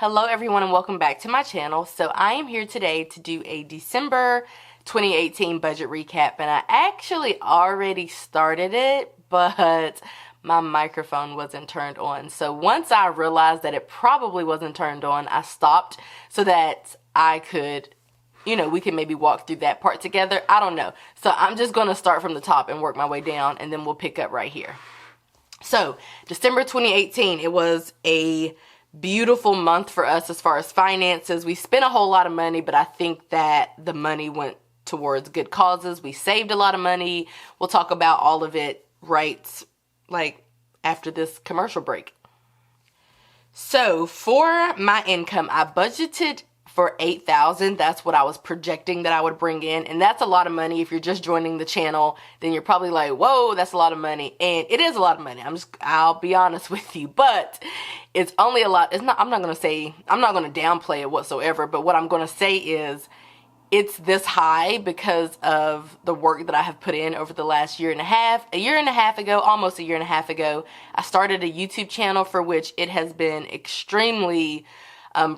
Hello everyone and welcome back to my channel. So I am here today to do a December 2018 budget recap, and I actually already started it, but my microphone wasn't turned on. So once I realized that it probably wasn't turned on, I stopped so that I could, we can maybe walk through that part together. I don't know. So I'm just going to start from the top and work my way down, and then we'll pick up right here. So December 2018, it was a beautiful month for us as far as finances. We spent a whole lot of money, but I think that the money went towards good causes. We saved a lot of money. We'll talk about all of it right after this commercial break. So for my income, I budgeted for $8,000. That's what I was projecting that I would bring in, and that's a lot of money. If you're just joining the channel, then you're probably like, whoa, that's a lot of money. And it is a lot of money. I'll be honest with you, but it's only a lot. I'm not going to downplay it whatsoever, but what I'm going to say is it's this high because of the work that I have put in over the last year and a half. Almost a year and a half ago, I started a YouTube channel for which it has been extremely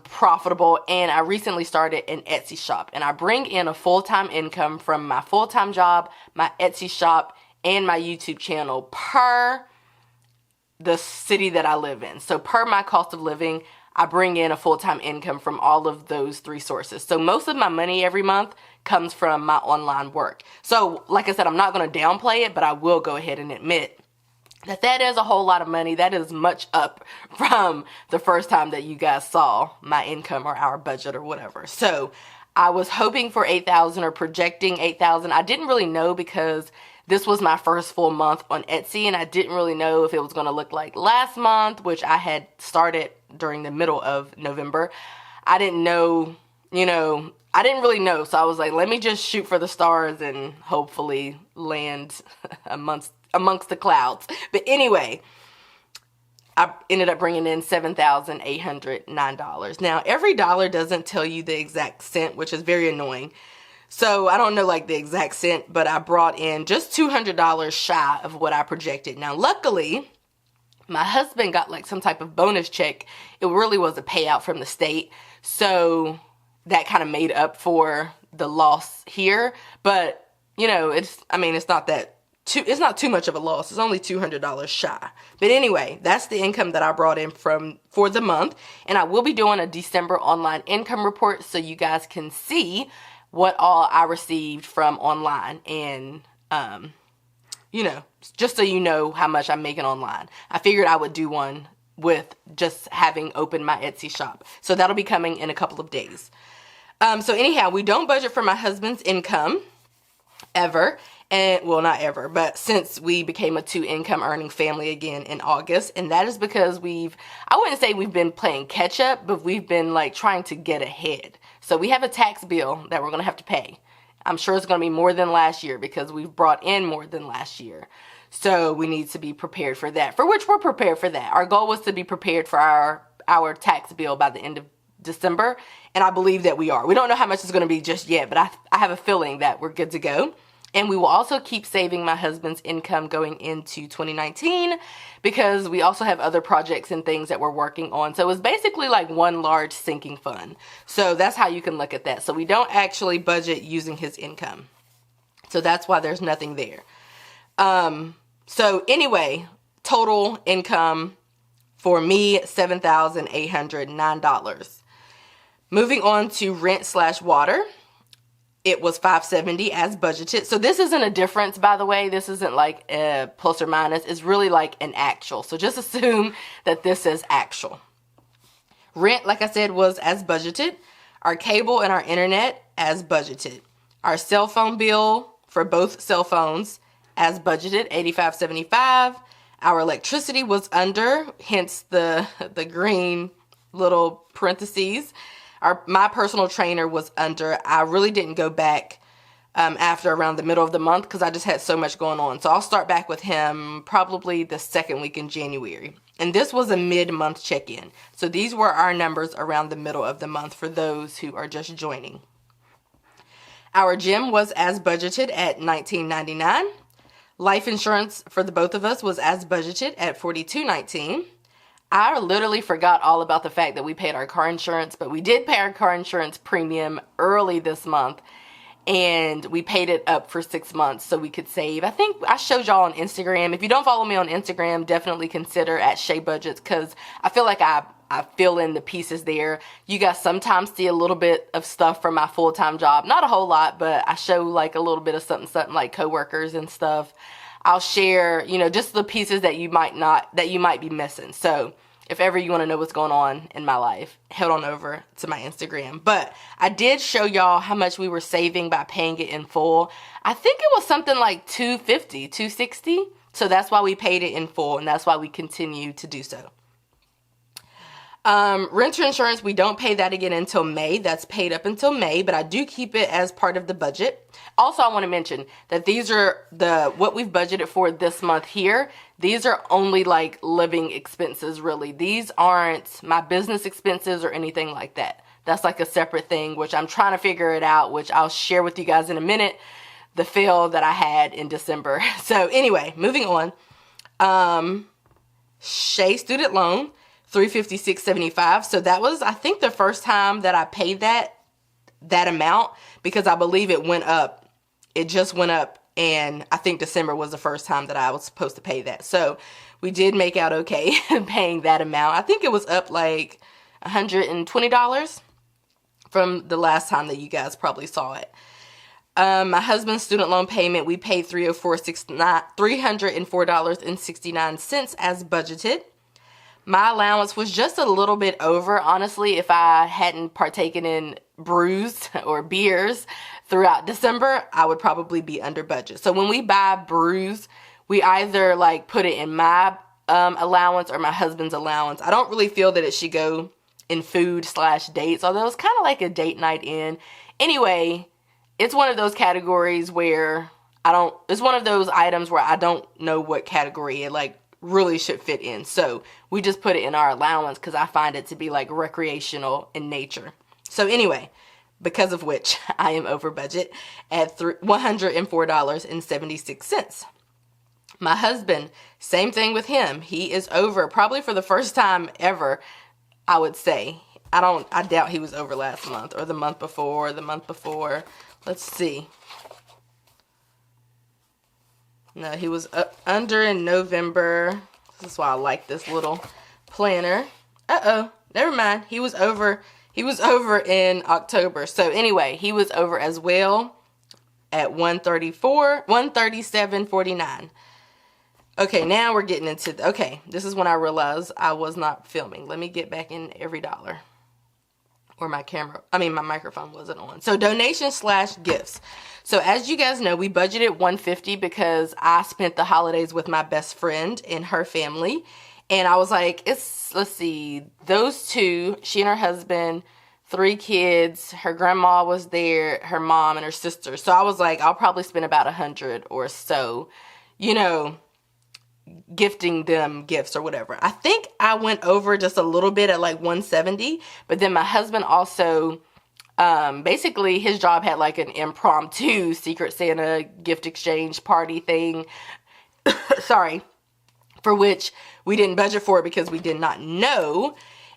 profitable, and I recently started an Etsy shop, and I bring in a full-time income from my full-time job, my Etsy shop, and my YouTube channel per the city that I live in. So per my cost of living, I bring in a full-time income from all of those three sources. So most of my money every month comes from my online work. So like I said, I'm not going to downplay it, but I will go ahead and admit that is a whole lot of money. That is much up from the first time that you guys saw my income or our budget or whatever. So I was hoping for $8,000 or projecting $8,000. I didn't really know because this was my first full month on Etsy, and I didn't really know if it was going to look like last month, which I had started during the middle of November. I didn't know, I didn't really know. So I was like, let me just shoot for the stars and hopefully land amongst the clouds. But anyway, I ended up bringing in $7,809. Now, every dollar doesn't tell you the exact cent, which is very annoying. So I don't know the exact cent, but I brought in just $200 shy of what I projected. Now, luckily, my husband got some type of bonus check. It really was a payout from the state. So that kind of made up for the loss here. But, it's not too much of a loss. It's only $200 shy. But anyway, that's the income that I brought in for the month. And I will be doing a December online income report so you guys can see what all I received from online. And, just so you know how much I'm making online. I figured I would do one with just having opened my Etsy shop. So that'll be coming in a couple of days. So anyhow, we don't budget for my husband's income ever. And well, not ever, but since we became a 2-income earning family again in August. And that is because I wouldn't say we've been playing catch up, but we've been trying to get ahead. So we have a tax bill that we're going to have to pay. I'm sure it's going to be more than last year because we've brought in more than last year. So we need to be prepared for that, for which we're prepared for that. Our goal was to be prepared for our tax bill by the end of December. And I believe that we are. We don't know how much it's going to be just yet, but I have a feeling that we're good to go. And we will also keep saving my husband's income going into 2019 because we also have other projects and things that we're working on. So it's basically one large sinking fund. So that's how you can look at that. So we don't actually budget using his income. So that's why there's nothing there. So anyway, total income for me, $7,809. Moving on to rent/water. It was $570 as budgeted. So this isn't a difference, by the way. This isn't a plus or minus. It's really an actual. So just assume that this is actual. Rent, like I said, was as budgeted. Our cable and our internet as budgeted. Our cell phone bill for both cell phones as budgeted, $85.75. Our electricity was under, hence the green little parentheses. My personal trainer was under. I really didn't go back after around the middle of the month because I just had so much going on. So I'll start back with him probably the second week in January. And this was a mid-month check-in. So these were our numbers around the middle of the month for those who are just joining. Our gym was as budgeted at $19.99. Life insurance for the both of us was as budgeted at $42.19. I literally forgot all about the fact that we paid our car insurance, but we did pay our car insurance premium early this month. And we paid it up for 6 months so we could save. I think I showed y'all on Instagram. If you don't follow me on Instagram, definitely consider at Shay Budgets, because I feel like I fill in the pieces there. You guys sometimes see a little bit of stuff from my full-time job. Not a whole lot, but I show like a little bit of something like coworkers and stuff. I'll share, you know, just the pieces that you might be missing. So if ever you want to know what's going on in my life, head on over to my Instagram. But I did show y'all how much we were saving by paying it in full. I think it was something like $250, $260. So that's why we paid it in full, and that's why we continue to do so. Renter insurance, we don't pay that again until May. That's paid up until May, but I do keep it as part of the budget. Also, I want to mention that these are what we've budgeted for this month here. These are only like living expenses, really. These aren't my business expenses or anything like that. That's like a separate thing, which I'm trying to figure it out, which I'll share with you guys in a minute, the fail that I had in December. So anyway, moving on. Shay student loan, $356.75. So that was, I think, the first time that I paid that amount, because I believe it went up. It just went up, and I think December was the first time that I was supposed to pay that. So we did make out okay paying that amount. I think it was up like $120 from the last time that you guys probably saw it. My husband's student loan payment, we paid $304.69 as budgeted. My allowance was just a little bit over. Honestly, if I hadn't partaken in brews or beers throughout December, I would probably be under budget. So when we buy brews, we either like put it in my allowance or my husband's allowance. I don't really feel that it should go in food/dates, although it's kind of like a date night in. Anyway, it's one of those categories where it's one of those items where I don't know what category it like really should fit in. So we just put it in our allowance because I find it to be like recreational in nature. So anyway, because of which I am over budget at $104.76. My husband, same thing with him. He is over probably for the first time ever, I would say. I doubt he was over last month or the month before or the month before. Let's see. No, he was under in November. This is why I like this little planner. Never mind. He was over in October. So anyway, he was over as well at $137.49. Okay, now we're getting into this is when I realized I was not filming. Let me get back in every dollar. Or my microphone wasn't on. So donations/gifts. So as you guys know, we budgeted $150 because I spent the holidays with my best friend and her family. And I was like, let's see, those two, she and her husband, 3 kids, her grandma was there, her mom and her sister. So I was like, I'll probably spend about $100 or so, you know, gifting them gifts or whatever. I think I went over just a little bit at like $170, but then my husband also, basically his job had like an impromptu Secret Santa gift exchange party thing, sorry, for which we didn't budget for it because we did not know,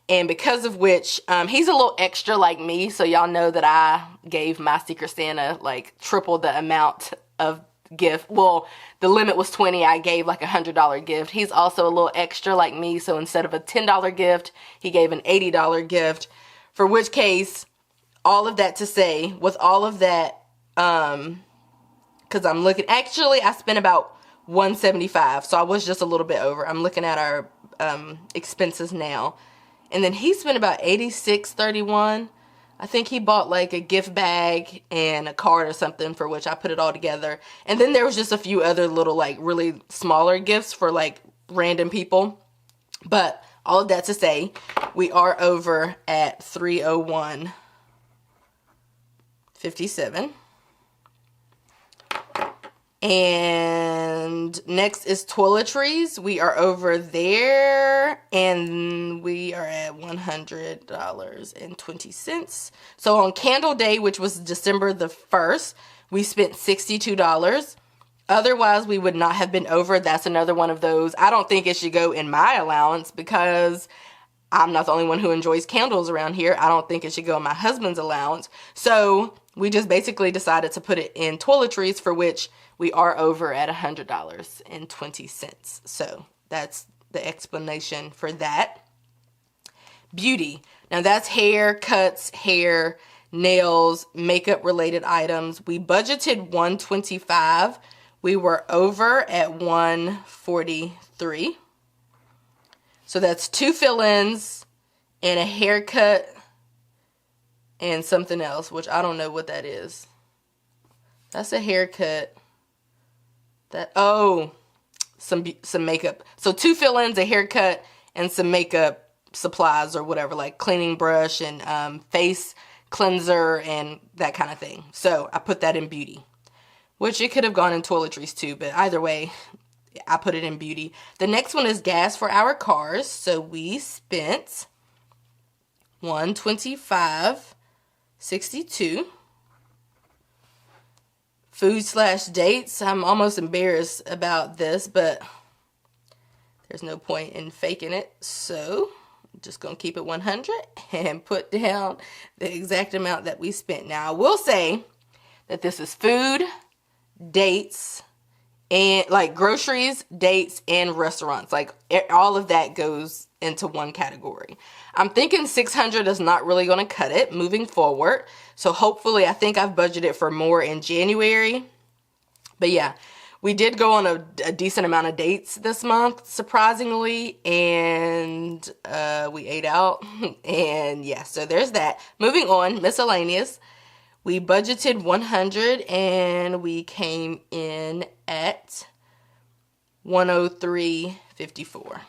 and because of which, he's a little extra like me, so y'all know that I gave my Secret Santa like triple the amount of gift. Well, the limit was $20. I gave like $100 gift. He's also a little extra like me, so instead of a $10 gift, he gave an $80 gift. For which case, all of that to say, with all of that, because I'm looking, actually, I spent about $175, so I was just a little bit over. I'm looking at our expenses now, and then he spent about $86.31. I think he bought like a gift bag and a card or something, for which I put it all together. And then there was just a few other little like really smaller gifts for like random people. But all of that to say, we are over at $301.57. And next is toiletries. We are over there, and we are at $100.20. So on Candle Day, which was December the 1st, we spent $62. Otherwise, we would not have been over. That's another one of those. I don't think it should go in my allowance because I'm not the only one who enjoys candles around here. I don't think it should go in my husband's allowance. So we just basically decided to put it in toiletries, for which we are over at $100.20. So that's the explanation for that. Beauty. Now that's hair, cuts, hair, nails, makeup related items. We budgeted $125. We were over at $143. So that's 2 fill-ins and a haircut and something else, which I don't know what that is. That's a haircut. Some makeup. So 2 fill-ins, a haircut, and some makeup supplies or whatever, like cleaning brush and face cleanser and that kind of thing. So I put that in beauty, which it could have gone in toiletries too, but either way, I put it in beauty. The next one is gas for our cars. So we spent $125.62. Food/dates. I'm almost embarrassed about this, but there's no point in faking it. So I'm just going to keep it 100 and put down the exact amount that we spent. Now, I will say that this is food, dates, and like groceries, dates, and restaurants. Like all of that goes into one category. I'm thinking 600 is not really going to cut it moving forward. So hopefully, I think I've budgeted for more in January. But yeah, we did go on a decent amount of dates this month, surprisingly, and we ate out. And yeah, so there's that. Moving on, miscellaneous. We budgeted 100 and we came in at 103.54.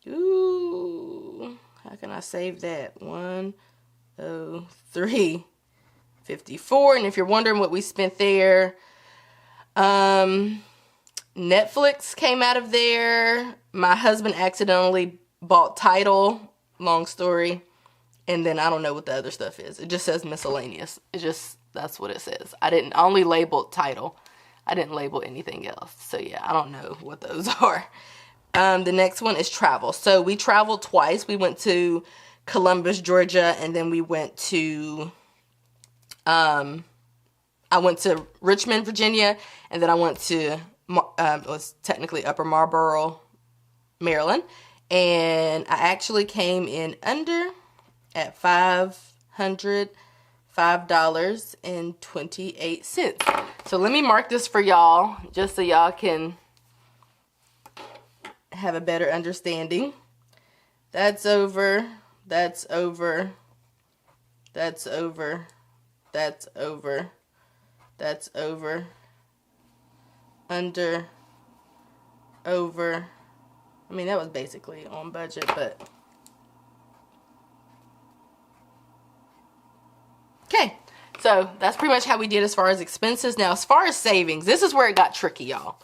Ooh, how can I save that? 103.54. And if you're wondering what we spent there, Netflix came out of there. My husband accidentally bought Tidal, long story. And then I don't know what the other stuff is. It just says miscellaneous. That's what it says. I only labeled Tidal. I didn't label anything else. So yeah, I don't know what those are. The next one is travel. So we traveled twice. We went to Columbus, Georgia, and then we went to, I went to Richmond, Virginia, and then I went to, it was technically Upper Marlboro, Maryland. And I actually came in under at $505.28. So let me mark this for y'all, just so y'all can have a better understanding. That's over, that's over, that's over, that's over, that's over, under, over. I mean, that was basically on budget, but okay, so that's pretty much how we did as far as expenses. Now, as far as savings, this is where it got tricky, y'all.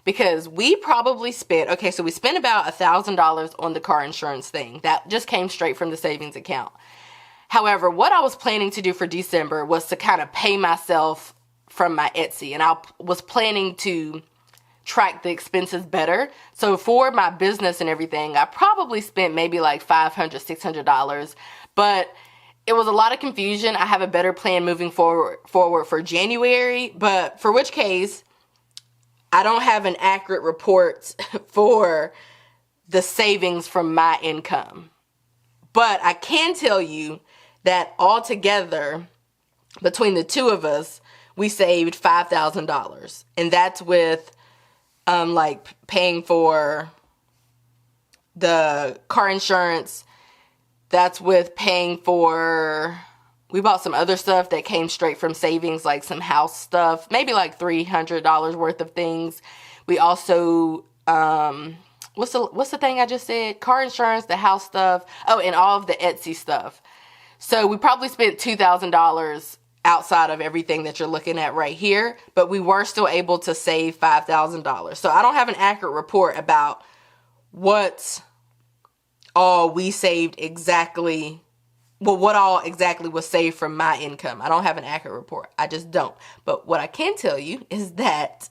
Because we probably spent, okay, so we spent about $1,000 on the car insurance thing. That just came straight from the savings account. However, what I was planning to do for December was to kind of pay myself from my Etsy. And I was planning to track the expenses better. So for my business and everything, I probably spent maybe like $500, $600. But it was a lot of confusion. I have a better plan moving forward for January, but for which case, I don't have an accurate report for the savings from my income. But I can tell you that altogether, between the two of us, we saved $5,000. And that's with like paying for the car insurance. That's with paying for, we bought some other stuff that came straight from savings, like some house stuff, maybe like $300 worth of things. We also, what's the thing I just said? Car insurance, the house stuff. Oh, and all of the Etsy stuff. So we probably spent $2,000 outside of everything that you're looking at right here, but we were still able to save $5,000. So I don't have an accurate report about what all we saved exactly well, what all exactly was saved from my income. I don't have an accurate report. I just don't. But what I can tell you is that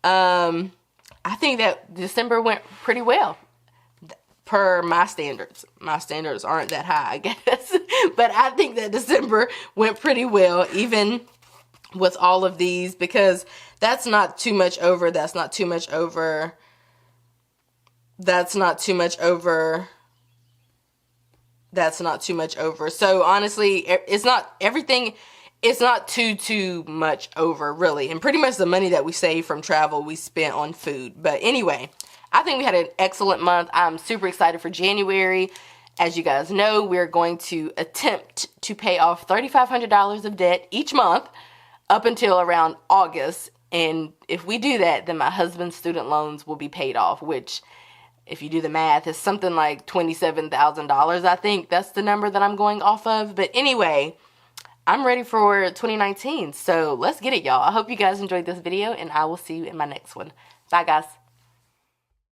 I think that December went pretty well per my standards. My standards aren't that high, I guess. But I think that December went pretty well, even with all of these, because that's not too much over. That's not too much over. That's not too much over. That's not too much over. So honestly, it's not everything. It's not too much over, really. And pretty much the money that we saved from travel, we spent on food. But anyway, I think we had an excellent month. I'm super excited for January. As you guys know, we're going to attempt to pay off $3,500 of debt each month up until around August. And if we do that, then my husband's student loans will be paid off, which, if you do the math, is something like $27,000. I think that's the number that I'm going off of. But anyway, I'm ready for 2019. So let's get it, y'all. I hope you guys enjoyed this video, and I will see you in my next one. Bye, guys.